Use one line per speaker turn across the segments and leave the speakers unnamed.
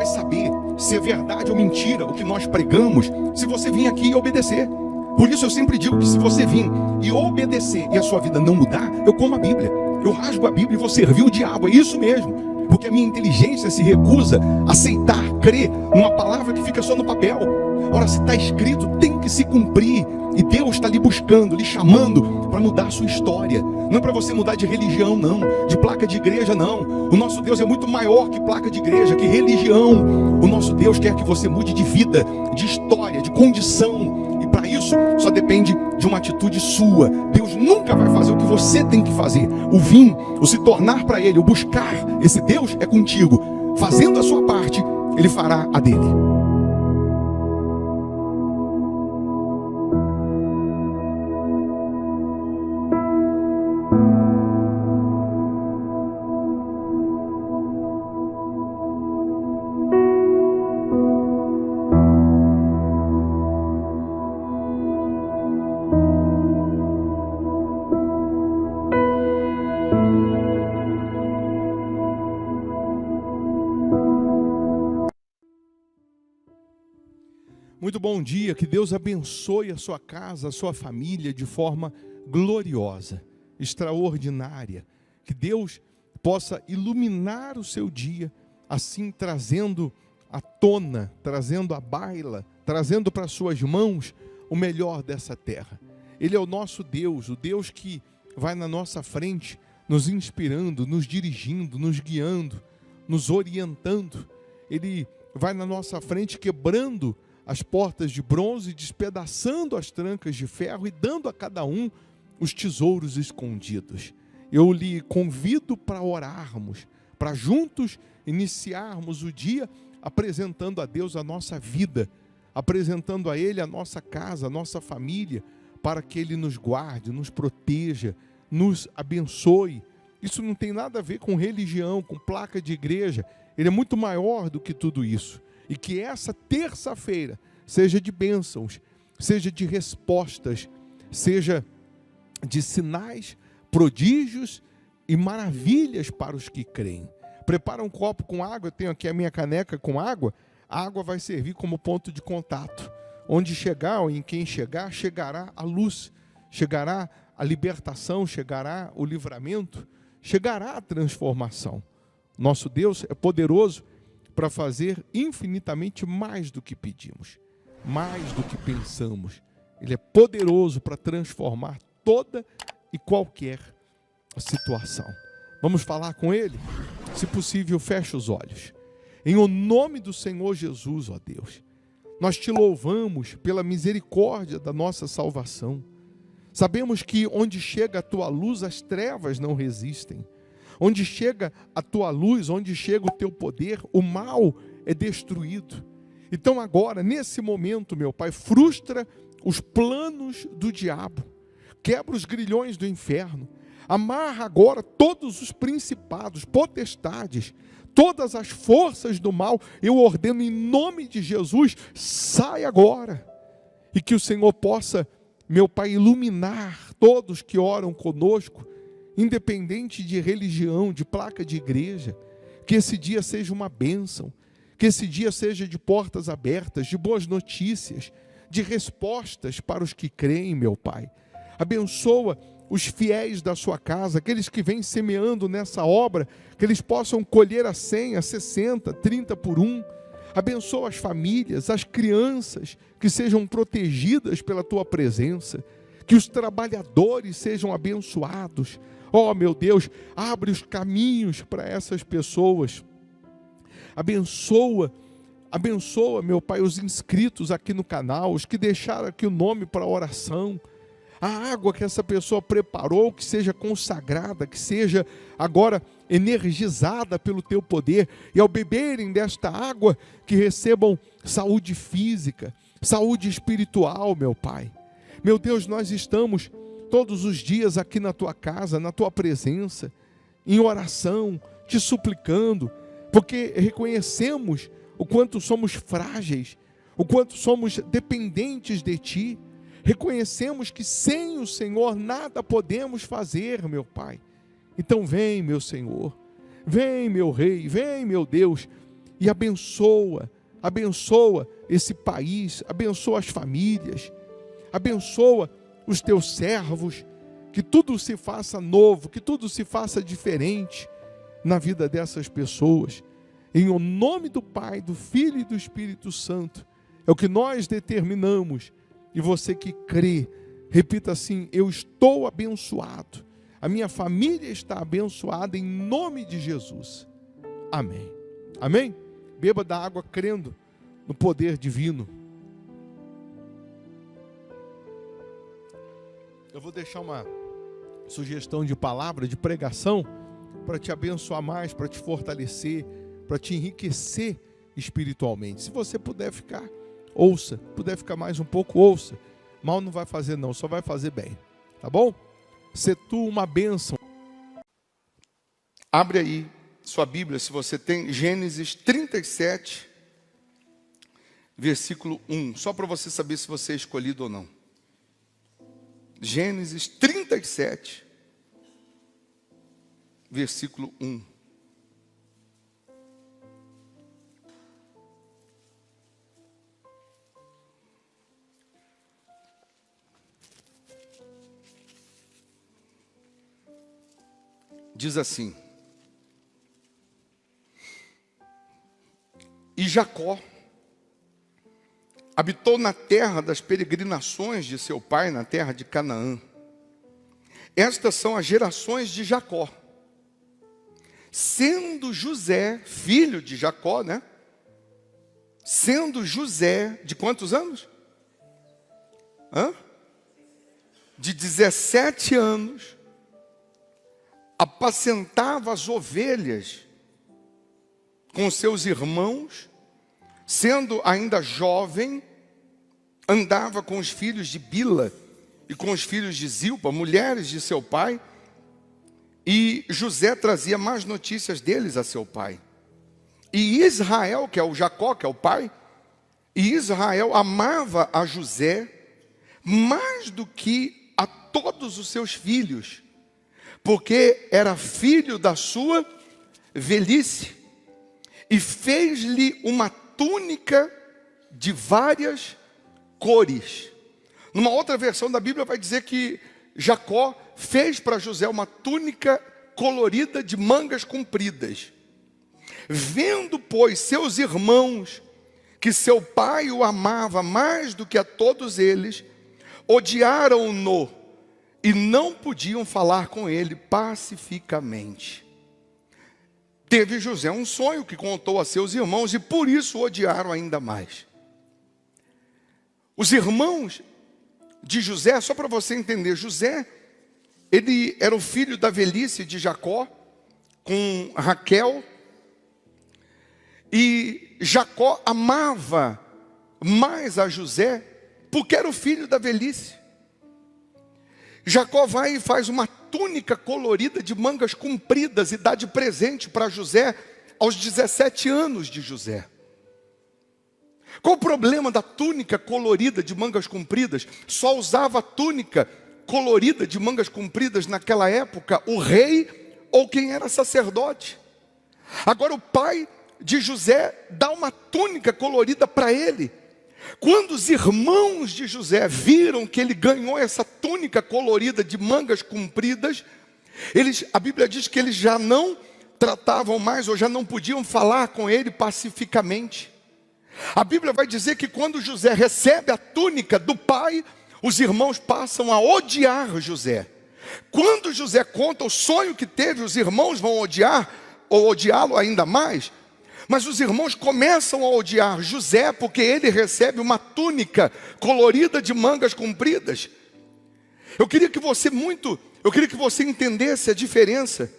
saber se é verdade ou mentira o que nós pregamos se você vir aqui e obedecer. Por isso eu sempre digo que se você vir e obedecer e a sua vida não mudar, eu como a Bíblia, eu rasgo a Bíblia e vou servir o diabo, é isso mesmo. Porque a minha inteligência se recusa a aceitar, crer numa palavra que fica só no papel. Ora, se está escrito, tem que se cumprir. E Deus está lhe buscando, lhe chamando para mudar a sua história. Não é para você mudar de religião, não. De placa de igreja, não. O nosso Deus é muito maior que placa de igreja, que religião. O nosso Deus quer que você mude de vida, de história, de condição. E para isso, só depende de uma atitude sua. Deus nunca vai fazer o que você tem que fazer. O vir, o se tornar para Ele, o buscar esse Deus é contigo. Fazendo a sua parte, Ele fará a dele. Muito bom dia, que Deus abençoe a sua casa, a sua família de forma gloriosa, extraordinária. Que Deus possa iluminar o seu dia, assim trazendo à tona, trazendo à baila, trazendo para suas mãos o melhor dessa terra. Ele é o nosso Deus, o Deus que vai na nossa frente, nos inspirando, nos dirigindo, nos guiando, nos orientando. Ele vai na nossa frente quebrando as portas de bronze, despedaçando as trancas de ferro e dando a cada um os tesouros escondidos. Eu lhe convido para orarmos, para juntos iniciarmos o dia apresentando a Deus a nossa vida, apresentando a Ele a nossa casa, a nossa família, para que Ele nos guarde, nos proteja, nos abençoe. Isso não tem nada a ver com religião, com placa de igreja. Ele é muito maior do que tudo isso. E que essa terça-feira seja de bênçãos, seja de respostas, seja de sinais, prodígios e maravilhas para os que creem. Prepara um copo com água, eu tenho aqui a minha caneca com água. A água vai servir como ponto de contato. Onde chegar ou em quem chegar, chegará a luz, chegará a libertação, chegará o livramento, chegará a transformação. Nosso Deus é poderoso para fazer infinitamente mais do que pedimos, mais do que pensamos. Ele é poderoso para transformar toda e qualquer situação. Vamos falar com Ele? Se possível, feche os olhos. Em o nome do Senhor Jesus, ó Deus, nós te louvamos pela misericórdia da nossa salvação. Sabemos que onde chega a tua luz, as trevas não resistem. Onde chega a tua luz, onde chega o teu poder, o mal é destruído. Então agora, nesse momento, meu Pai, frustra os planos do diabo, quebra os grilhões do inferno, amarra agora todos os principados, potestades, todas as forças do mal. Eu ordeno em nome de Jesus, sai agora. E que o Senhor possa, meu Pai, iluminar todos que oram conosco, independente de religião, de placa de igreja. Que esse dia seja uma bênção, que esse dia seja de portas abertas, de boas notícias, de respostas para os que creem, meu Pai. Abençoa os fiéis da sua casa, aqueles que vêm semeando nessa obra, que eles possam colher a 100, a 60, 30 por 1. Abençoa as famílias, as crianças, que sejam protegidas pela tua presença, que os trabalhadores sejam abençoados. Oh, meu Deus, abre os caminhos para essas pessoas. Abençoa, meu Pai, os inscritos aqui no canal, os que deixaram aqui o nome para oração. A água que essa pessoa preparou, que seja consagrada, que seja agora energizada pelo teu poder. E ao beberem desta água, que recebam saúde física, saúde espiritual, meu Pai. Meu Deus, nós estamos todos os dias aqui na tua casa, na tua presença, em oração, te suplicando, porque reconhecemos o quanto somos frágeis, o quanto somos dependentes de ti. Reconhecemos que sem o Senhor nada podemos fazer, meu Pai. Então vem, meu Senhor, vem, meu Rei, vem, meu Deus, e abençoa esse país, abençoa as famílias, abençoa os teus servos, que tudo se faça novo, que tudo se faça diferente na vida dessas pessoas. Em o nome do Pai, do Filho e do Espírito Santo, é o que nós determinamos. E você que crê, repita assim: eu estou abençoado, a minha família está abençoada em nome de Jesus. Amém. Amém? Beba da água crendo no poder divino. Eu vou deixar uma sugestão de palavra, de pregação, para te abençoar mais, para te fortalecer, para te enriquecer espiritualmente. Se você puder ficar, ouça. Puder ficar mais um pouco, ouça. Mal não vai fazer não, só vai fazer bem. Tá bom? Ser tu uma bênção. Abre aí sua Bíblia, se você tem, Gênesis 37, versículo 1. Só para você saber se você é escolhido ou não. Gênesis 37, versículo 1. Diz assim: e Jacó habitou na terra das peregrinações de seu pai, na terra de Canaã. Estas são as gerações de Jacó. Sendo José, filho de Jacó, né? Sendo José, de quantos anos? De 17 anos, apacentava as ovelhas com seus irmãos. Sendo ainda jovem, andava com os filhos de Bila e com os filhos de Zilpa, mulheres de seu pai, e José trazia más notícias deles a seu pai. E Israel, que é o Jacó, que é o pai, e Israel amava a José mais do que a todos os seus filhos, porque era filho da sua velhice, e fez-lhe uma túnica de várias cores. Numa outra versão da Bíblia vai dizer que Jacó fez para José uma túnica colorida de mangas compridas. Vendo, pois, seus irmãos que seu pai o amava mais do que a todos eles, odiaram-no e não podiam falar com ele pacificamente. Teve José um sonho que contou a seus irmãos e por isso o odiaram ainda mais. Os irmãos de José, só para você entender, José, ele era o filho da velhice de Jacó, com Raquel, e Jacó amava mais a José, porque era o filho da velhice. Jacó vai e faz uma túnica colorida de mangas compridas e dá de presente para José aos 17 anos de José. Qual o problema da túnica colorida de mangas compridas? Só usava túnica colorida de mangas compridas naquela época o rei ou quem era sacerdote. Agora o pai de José dá uma túnica colorida para ele. Quando os irmãos de José viram que ele ganhou essa túnica colorida de mangas compridas, a Bíblia diz que eles já não tratavam mais ou já não podiam falar com ele pacificamente. A Bíblia vai dizer que quando José recebe a túnica do pai, os irmãos passam a odiar José. Quando José conta o sonho que teve, os irmãos vão odiar ou odiá-lo ainda mais. Mas os irmãos começam a odiar José porque ele recebe uma túnica colorida de mangas compridas. Eu queria que você entendesse a diferença.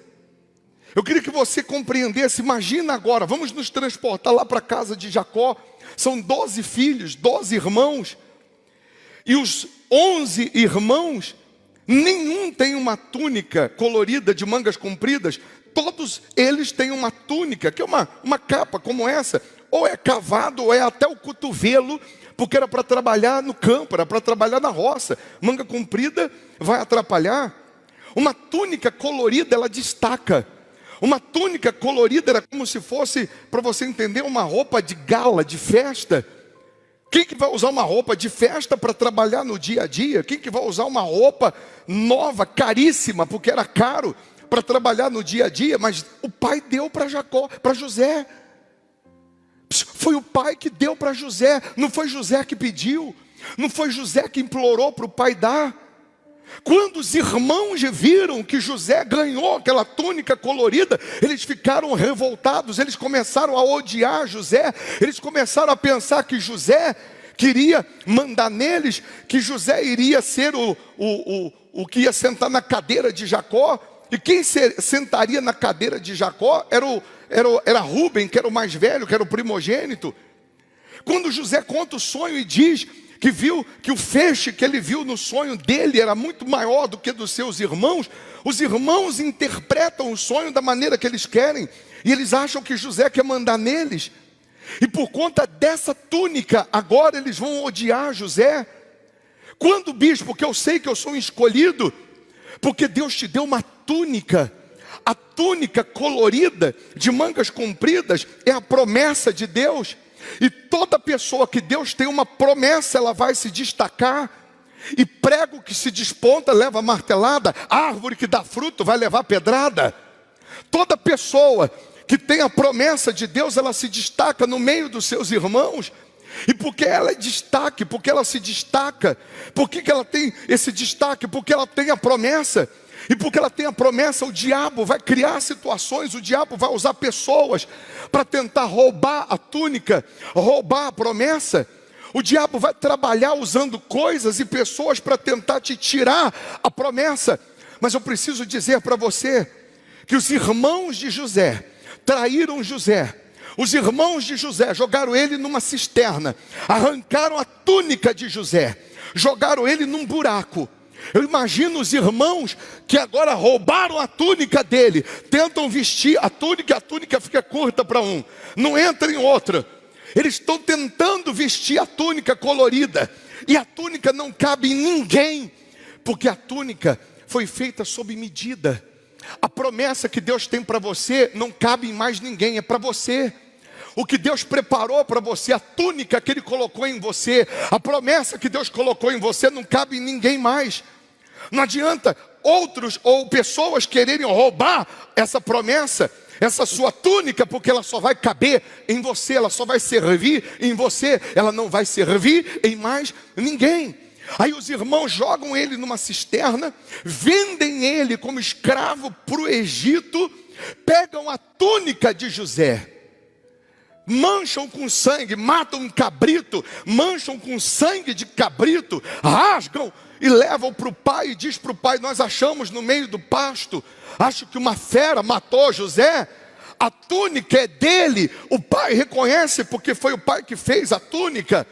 Eu queria que você compreendesse. Imagina agora, vamos nos transportar lá para a casa de Jacó. São 12 filhos, 12 irmãos. E os 11 irmãos, nenhum tem uma túnica colorida de mangas compridas. Todos eles têm uma túnica, que é uma capa como essa, ou é cavado, ou é até o cotovelo, porque era para trabalhar no campo, era para trabalhar na roça. Manga comprida vai atrapalhar. Uma túnica colorida, ela destaca. Uma túnica colorida era como se fosse, para você entender, uma roupa de gala, de festa. Quem que vai usar uma roupa de festa para trabalhar no dia a dia? Quem que vai usar uma roupa nova, caríssima, porque era caro, para trabalhar no dia a dia? Mas o pai deu para Jacó, para José. Foi o pai que deu para José. Não foi José que pediu. Não foi José que implorou para o pai dar. Quando os irmãos viram que José ganhou aquela túnica colorida, eles ficaram revoltados, eles começaram a odiar José, eles começaram a pensar que José queria mandar neles, que José iria ser o que ia sentar na cadeira de Jacó. E quem sentaria na cadeira de Jacó era Rúben, que era o mais velho, que era o primogênito. Quando José conta o sonho e diz que viu que o feixe que ele viu no sonho dele era muito maior do que dos seus irmãos, os irmãos interpretam o sonho da maneira que eles querem, e eles acham que José quer mandar neles, e por conta dessa túnica, agora eles vão odiar José. Quando, bispo, que eu sei que eu sou um escolhido, porque Deus te deu uma túnica. A túnica colorida, de mangas compridas, é a promessa de Deus. E toda pessoa que Deus tem uma promessa, ela vai se destacar. E prego que se desponta leva martelada, árvore que dá fruto vai levar pedrada. Toda pessoa que tem a promessa de Deus, ela se destaca no meio dos seus irmãos. E porque ela é destaque, porque ela se destaca, por que ela tem esse destaque? Porque ela tem a promessa. E porque ela tem a promessa, o diabo vai criar situações, o diabo vai usar pessoas para tentar roubar a túnica, roubar a promessa. O diabo vai trabalhar usando coisas e pessoas para tentar te tirar a promessa. Mas eu preciso dizer para você que os irmãos de José traíram José. Os irmãos de José jogaram ele numa cisterna, arrancaram a túnica de José, jogaram ele num buraco. Eu imagino os irmãos que agora roubaram a túnica dele, tentam vestir a túnica fica curta para um, não entra em outra. Eles estão tentando vestir a túnica colorida, e a túnica não cabe em ninguém, porque a túnica foi feita sob medida. A promessa que Deus tem para você não cabe em mais ninguém, é para você. O que Deus preparou para você, a túnica que Ele colocou em você, a promessa que Deus colocou em você não cabe em ninguém mais. Não adianta outros ou pessoas quererem roubar essa promessa, essa sua túnica, porque ela só vai caber em você, ela só vai servir em você, ela não vai servir em mais ninguém. Aí os irmãos jogam ele numa cisterna, vendem ele como escravo para o Egito, pegam a túnica de José, mancham com sangue, matam um cabrito, mancham com sangue de cabrito, rasgam e levam para o pai, e diz para o pai: nós achamos no meio do pasto, acho que uma fera matou José, a túnica é dele. O pai reconhece, porque foi o pai que fez a túnica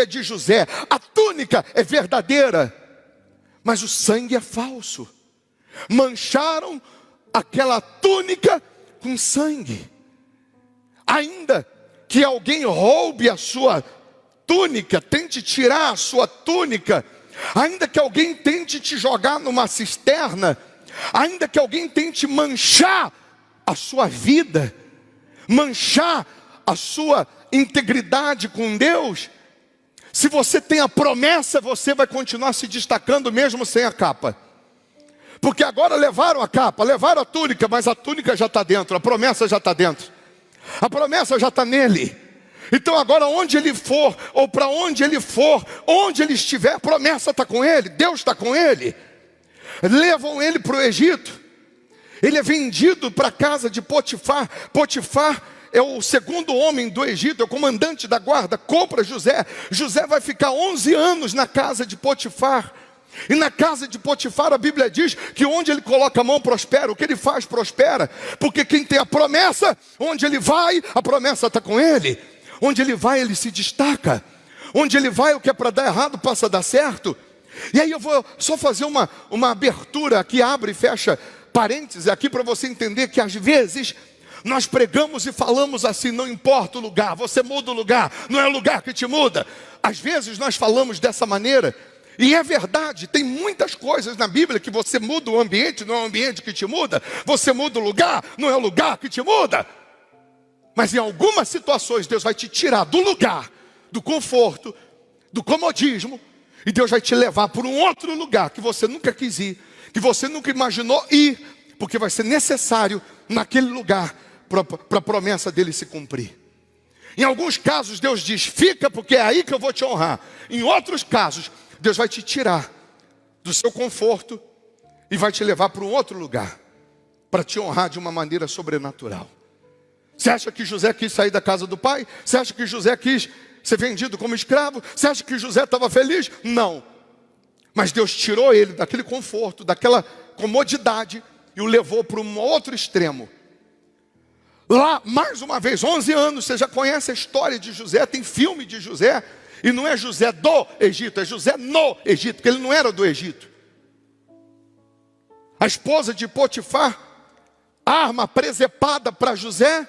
é de José, a túnica é verdadeira, mas o sangue é falso. Mancharam aquela túnica com sangue. Ainda que alguém roube a sua túnica, tente tirar a sua túnica, ainda que alguém tente te jogar numa cisterna, ainda que alguém tente manchar a sua vida, manchar a sua integridade com Deus, se você tem a promessa, você vai continuar se destacando mesmo sem a capa. Porque agora levaram a capa, levaram a túnica, mas a túnica já está dentro, a promessa já está dentro, a promessa já está nele. Então agora onde ele for, ou para onde ele for, onde ele estiver, a promessa está com ele, Deus está com ele. Levam ele para o Egito, ele é vendido para a casa de Potifar. Potifar é o segundo homem do Egito, é o comandante da guarda, compra José. José vai ficar 11 anos na casa de Potifar. E na casa de Potifar a Bíblia diz que onde ele coloca a mão prospera, o que ele faz prospera. Porque quem tem a promessa, onde ele vai, a promessa está com ele. Onde ele vai, ele se destaca. Onde ele vai, o que é para dar errado passa a dar certo. E aí eu vou só fazer uma abertura aqui, abre e fecha parênteses aqui, para você entender que às vezes nós pregamos e falamos assim: não importa o lugar, você muda o lugar, não é o lugar que te muda. Às vezes nós falamos dessa maneira,
E é verdade, tem muitas coisas na Bíblia que você muda o ambiente, não é o ambiente que te muda. Você muda o lugar, não é o lugar que te muda. Mas em algumas situações Deus vai te tirar do lugar, do conforto, do comodismo, e Deus vai te levar para um outro lugar que você nunca quis ir, que você nunca imaginou ir, porque vai ser necessário naquele lugar para a promessa dele se cumprir. Em alguns casos Deus diz, fica porque é aí que eu vou te honrar. Em outros casos, Deus vai te tirar do seu conforto e vai te levar para um outro lugar, para te honrar de uma maneira sobrenatural. Você acha que José quis sair da casa do pai? Você acha que José quis ser vendido como escravo? Você acha que José estava feliz? Não. Mas Deus tirou ele daquele conforto, daquela comodidade e o levou para um outro extremo. Lá, mais uma vez, 11 anos, você já conhece a história de José, tem filme de José. E não é José do Egito, é José no Egito, porque ele não era do Egito. A esposa de Potifar arma presepada para José,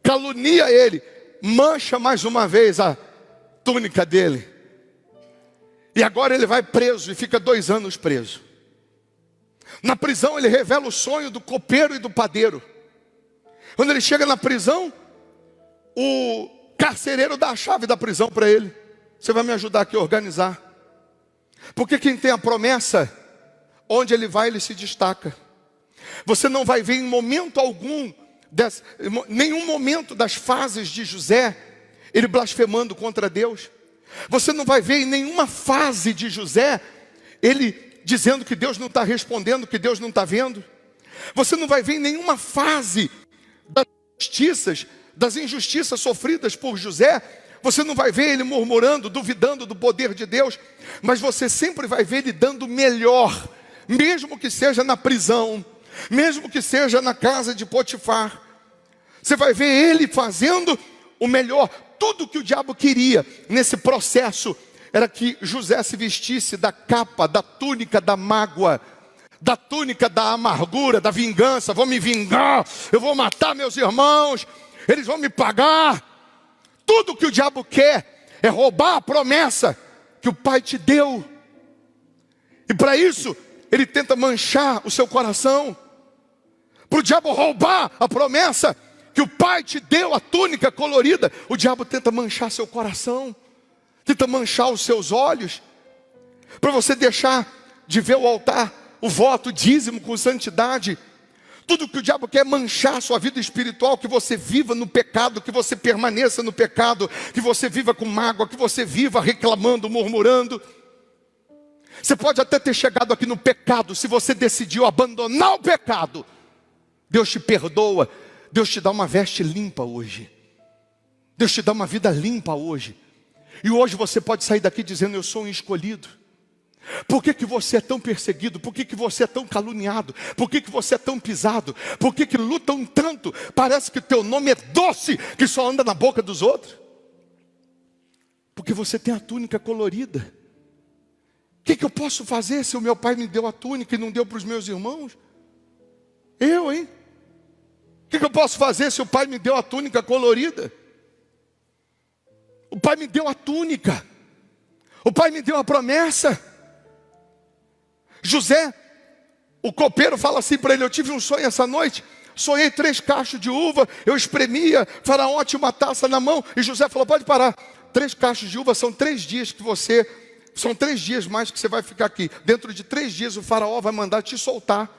calunia ele, mancha mais uma vez a túnica dele. E agora ele vai preso e fica 2 anos preso. Na prisão ele revela o sonho do copeiro e do padeiro. Quando ele chega na prisão, o carcereiro dá a chave da prisão para ele. Você vai me ajudar aqui a organizar. Porque quem tem a promessa, onde ele vai, ele se destaca. Você não vai ver em momento algum, nenhum momento das fases de José, ele blasfemando contra Deus. Você não vai ver em nenhuma fase de José, ele dizendo que Deus não está respondendo, que Deus não está vendo. Você não vai ver em nenhuma fase das injustiças sofridas por José, você não vai ver ele murmurando, duvidando do poder de Deus, mas você sempre vai ver ele dando o melhor, mesmo que seja na prisão, mesmo que seja na casa de Potifar. Você vai ver ele fazendo o melhor. Tudo que o diabo queria nesse processo era que José se vestisse da capa, da túnica da mágoa, da túnica da amargura, da vingança. Vou me vingar, eu vou matar meus irmãos, eles vão me pagar. Tudo que o diabo quer é roubar a promessa que o pai te deu. E para isso, ele tenta manchar o seu coração. Para o diabo roubar a promessa que o pai te deu, a túnica colorida, o diabo tenta manchar seu coração, tenta manchar os seus olhos, para você deixar de ver o altar, o voto, o dízimo com santidade. Tudo que o diabo quer é manchar a sua vida espiritual, que você viva no pecado, que você permaneça no pecado, que você viva com mágoa, que você viva reclamando, murmurando. Você pode até ter chegado aqui no pecado, se você decidiu abandonar o pecado, Deus te perdoa, Deus te dá uma veste limpa hoje. Deus te dá uma vida limpa hoje. E hoje você pode sair daqui dizendo, eu sou um escolhido. Por que que você é tão perseguido? Por que que você é tão caluniado? Por que que você é tão pisado? Por que que lutam tanto? Parece que teu nome é doce, que só anda na boca dos outros. Porque você tem a túnica colorida. O que que eu posso fazer se o meu pai me deu a túnica e não deu para os meus irmãos? Eu, hein? O que que eu posso fazer se o pai me deu a túnica colorida? O pai me deu a túnica. O pai me deu a promessa. José, o copeiro, fala assim para ele, eu tive um sonho essa noite, sonhei 3 cachos de uva, eu espremia, Faraó tinha uma taça na mão, e José falou, pode parar, 3 cachos de uva são 3 dias que você, são 3 dias mais que você vai ficar aqui, dentro de 3 dias o Faraó vai mandar te soltar,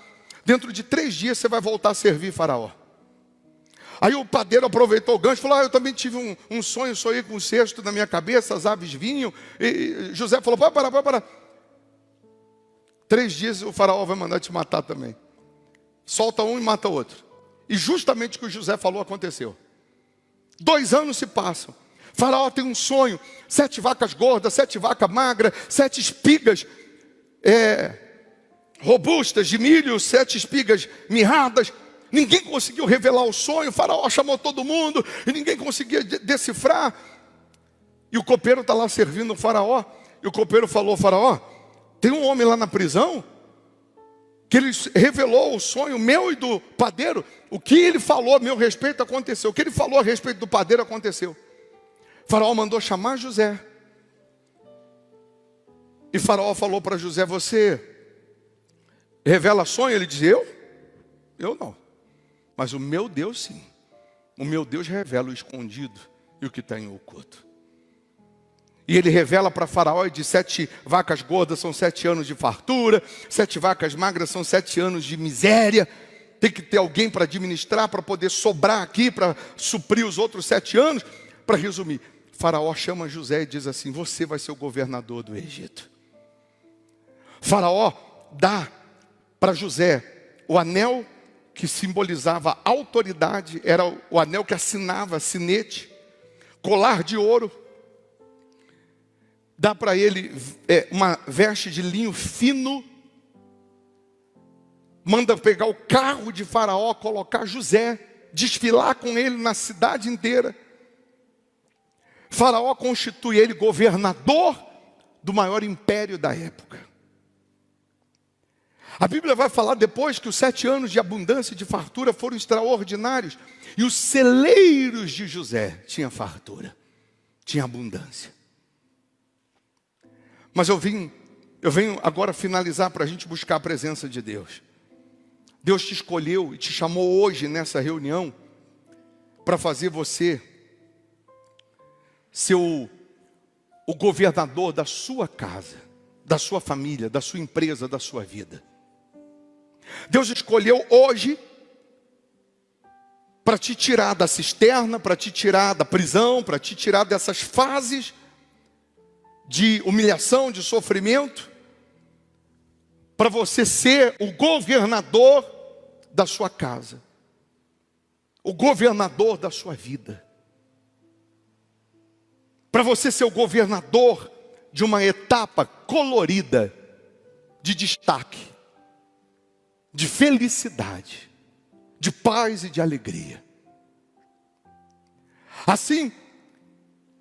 dentro de 3 dias você vai voltar a servir Faraó. Aí o padeiro aproveitou o gancho e falou, eu também tive um sonho, sonhei com um cesto na minha cabeça, as aves vinham, e José falou, pode parar. 3 dias o Faraó vai mandar te matar também. Solta um e mata outro. E justamente o que o José falou aconteceu. 2 anos se passam. Faraó tem um sonho. 7 vacas gordas, 7 vacas magras, 7 espigas robustas de milho, 7 espigas mirradas. Ninguém conseguiu revelar o sonho. O Faraó chamou todo mundo e ninguém conseguia decifrar. E o copeiro está lá servindo o Faraó. E o copeiro falou, Faraó, tem um homem lá na prisão que ele revelou o sonho meu e do padeiro. O que ele falou a meu respeito aconteceu. O que ele falou a respeito do padeiro aconteceu. O Faraó mandou chamar José. E Faraó falou para José: você revela sonho? Ele diz: eu não, mas o meu Deus sim. O meu Deus revela o escondido e o que está em oculto. E ele revela para Faraó e diz: 7 vacas gordas são 7 anos de fartura, 7 vacas magras são 7 anos de miséria. Tem que ter alguém para administrar, para poder sobrar aqui, para suprir os outros 7 anos. Para resumir, Faraó chama José e diz assim: você vai ser o governador do Egito. Faraó dá para José o anel que simbolizava autoridade, era o anel que assinava sinete, colar de ouro. Dá para ele uma veste de linho fino. Manda pegar o carro de Faraó, colocar José, desfilar com ele na cidade inteira. Faraó constitui ele governador do maior império da época. A Bíblia vai falar depois que os 7 anos de abundância e de fartura foram extraordinários. E os celeiros de José tinham fartura, tinha abundância. Mas eu venho agora finalizar para a gente buscar a presença de Deus. Deus te escolheu e te chamou hoje nessa reunião para fazer você ser o governador da sua casa, da sua família, da sua empresa, da sua vida. Deus escolheu hoje para te tirar da cisterna, para te tirar da prisão, para te tirar dessas fases de humilhação, de sofrimento, para você ser o governador da sua casa, o governador da sua vida, para você ser o governador de uma etapa colorida, de destaque, de felicidade, de paz e de alegria. Assim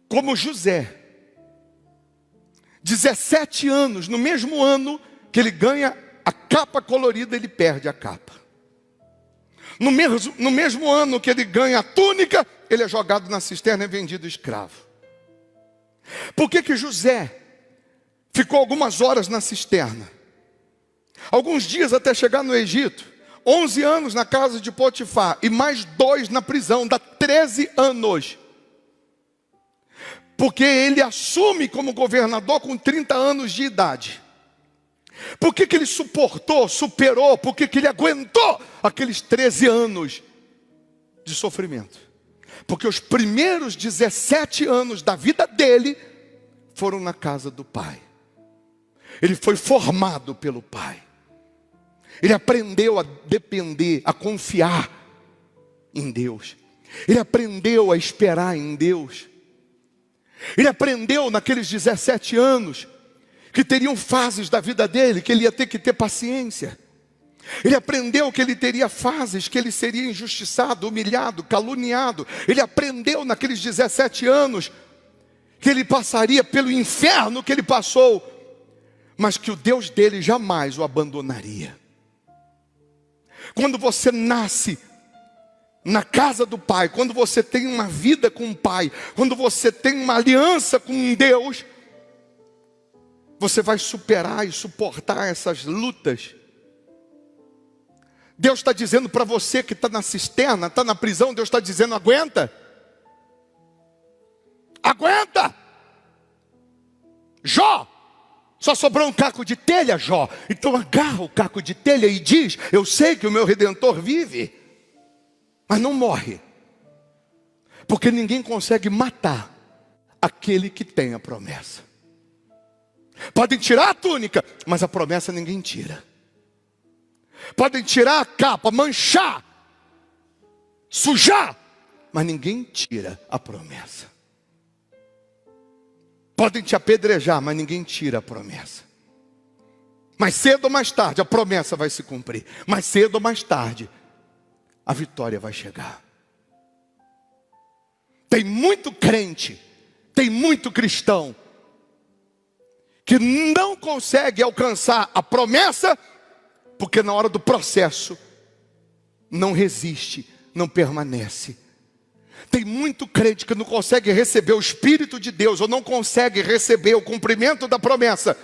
como José, 17 anos, no mesmo ano que ele ganha a capa colorida, ele perde a capa. No mesmo ano que ele ganha a túnica, ele é jogado na cisterna e vendido escravo. Por que José ficou algumas horas na cisterna? Alguns dias até chegar no Egito. 11 anos na casa de Potifar e mais 2 na prisão, dá 13 anos. Porque ele assume como governador com 30 anos de idade. Por que ele suportou, superou, por que ele aguentou aqueles 13 anos de sofrimento? Porque os primeiros 17 anos da vida dele foram na casa do pai. Ele foi formado pelo pai. Ele aprendeu a depender, a confiar em Deus. Ele aprendeu a esperar em Deus. Ele aprendeu naqueles 17 anos que teriam fases da vida dele, que ele ia ter que ter paciência. Ele aprendeu que ele teria fases, que ele seria injustiçado, humilhado, caluniado. Ele aprendeu naqueles 17 anos que ele passaria pelo inferno que ele passou, mas que o Deus dele jamais o abandonaria. Quando você nasce na casa do Pai, quando você tem uma vida com o Pai, quando você tem uma aliança com Deus, você vai superar e suportar essas lutas. Deus está dizendo para você que está na cisterna, está na prisão, Deus está dizendo: aguenta. Aguenta. Jó, só sobrou um caco de telha, Jó. Então agarra o caco de telha e diz: eu sei que o meu Redentor vive, mas não morre. Porque ninguém consegue matar aquele que tem a promessa. Podem tirar a túnica, mas a promessa ninguém tira. Podem tirar a capa, manchar, sujar, mas ninguém tira a promessa. Podem te apedrejar, mas ninguém tira a promessa. Mais cedo ou mais tarde a promessa vai se cumprir. Mais cedo ou mais tarde a vitória vai chegar. Tem muito crente, tem muito cristão que não consegue alcançar a promessa, porque na hora do processo não resiste, não permanece. Tem muito crente que não consegue receber o Espírito de Deus, ou não consegue receber o cumprimento da promessa,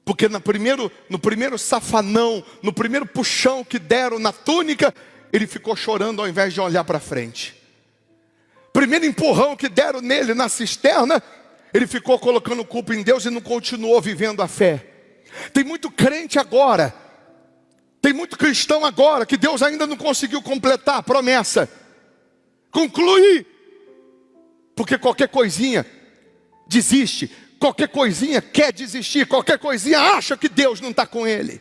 Porque no primeiro safanão, no primeiro puxão que deram na túnica, ele ficou chorando ao invés de olhar para frente. Primeiro empurrão que deram nele na cisterna, ele ficou colocando culpa em Deus e não continuou vivendo a fé. Tem muito crente agora, tem muito cristão agora, que Deus ainda não conseguiu completar a promessa. Concluir. Porque qualquer coisinha desiste, qualquer coisinha quer desistir, qualquer coisinha acha que Deus não está com ele.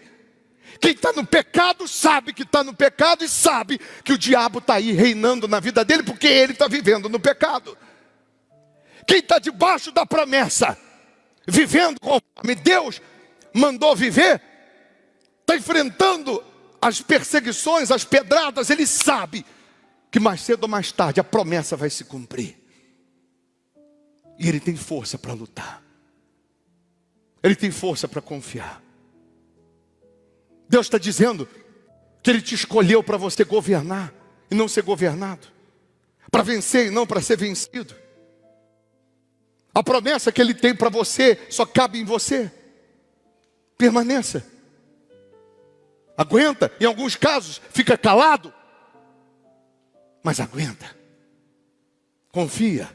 Quem está no pecado sabe que está no pecado e sabe que o diabo está aí reinando na vida dele, porque ele está vivendo no pecado. Quem está debaixo da promessa, vivendo conforme Deus mandou viver, está enfrentando as perseguições, as pedradas, ele sabe que mais cedo ou mais tarde a promessa vai se cumprir. E ele tem força para lutar. Ele tem força para confiar. Deus está dizendo que Ele te escolheu para você governar e não ser governado, para vencer e não para ser vencido. A promessa que Ele tem para você só cabe em você. Permaneça. Aguenta, em alguns casos fica calado, mas aguenta. Confia.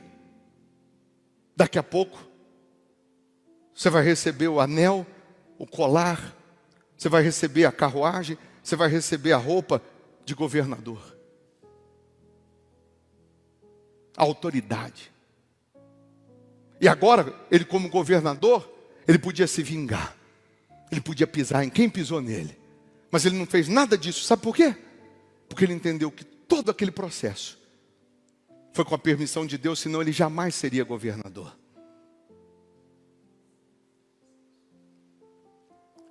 Daqui a pouco você vai receber o anel, o colar, você vai receber a carruagem, você vai receber a roupa de governador. A autoridade. E agora, ele como governador, ele podia se vingar. Ele podia pisar em quem pisou nele. Mas ele não fez nada disso. Sabe por quê? Porque ele entendeu que todo aquele processo foi com a permissão de Deus, senão ele jamais seria governador.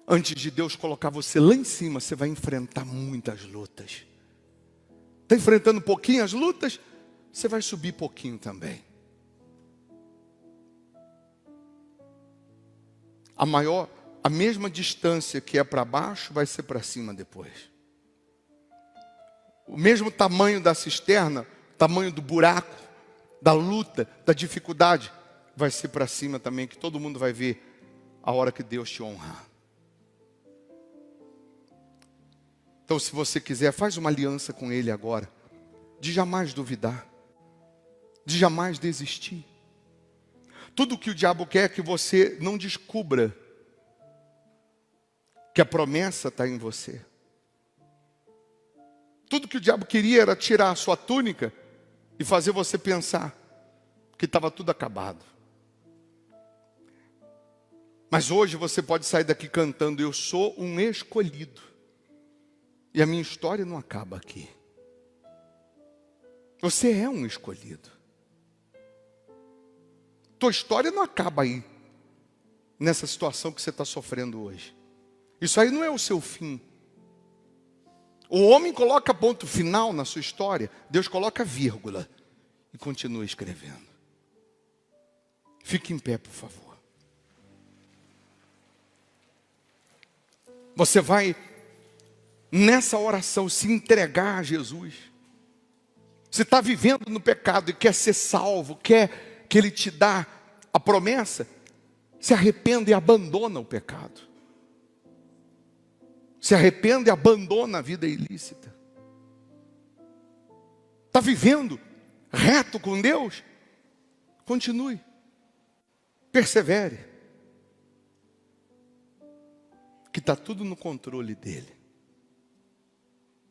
Antes de Deus colocar você lá em cima, você vai enfrentar muitas lutas. Está enfrentando um pouquinho as lutas, você vai subir pouquinho também. A mesma distância que é para baixo, vai ser para cima depois. O mesmo tamanho da cisterna, tamanho do buraco, da luta, da dificuldade, vai ser para cima também, que todo mundo vai ver a hora que Deus te honrar. Então, se você quiser, faz uma aliança com Ele agora, de jamais duvidar, de jamais desistir. Tudo que o diabo quer é que você não descubra que a promessa está em você. Tudo que o diabo queria era tirar a sua túnica e fazer você pensar que estava tudo acabado. Mas hoje você pode sair daqui cantando: eu sou um escolhido. E a minha história não acaba aqui. Você é um escolhido. Tua história não acaba aí, nessa situação que você está sofrendo hoje. Isso aí não é o seu fim. O homem coloca ponto final na sua história, Deus coloca vírgula e continua escrevendo. Fique em pé, por favor. Você vai, nessa oração, se entregar a Jesus. Você está vivendo no pecado e quer ser salvo, quer que Ele te dá a promessa, se arrependa e abandona o pecado. Se arrepende e abandona a vida ilícita. Está vivendo reto com Deus? Continue. Persevere. Que está tudo no controle dEle.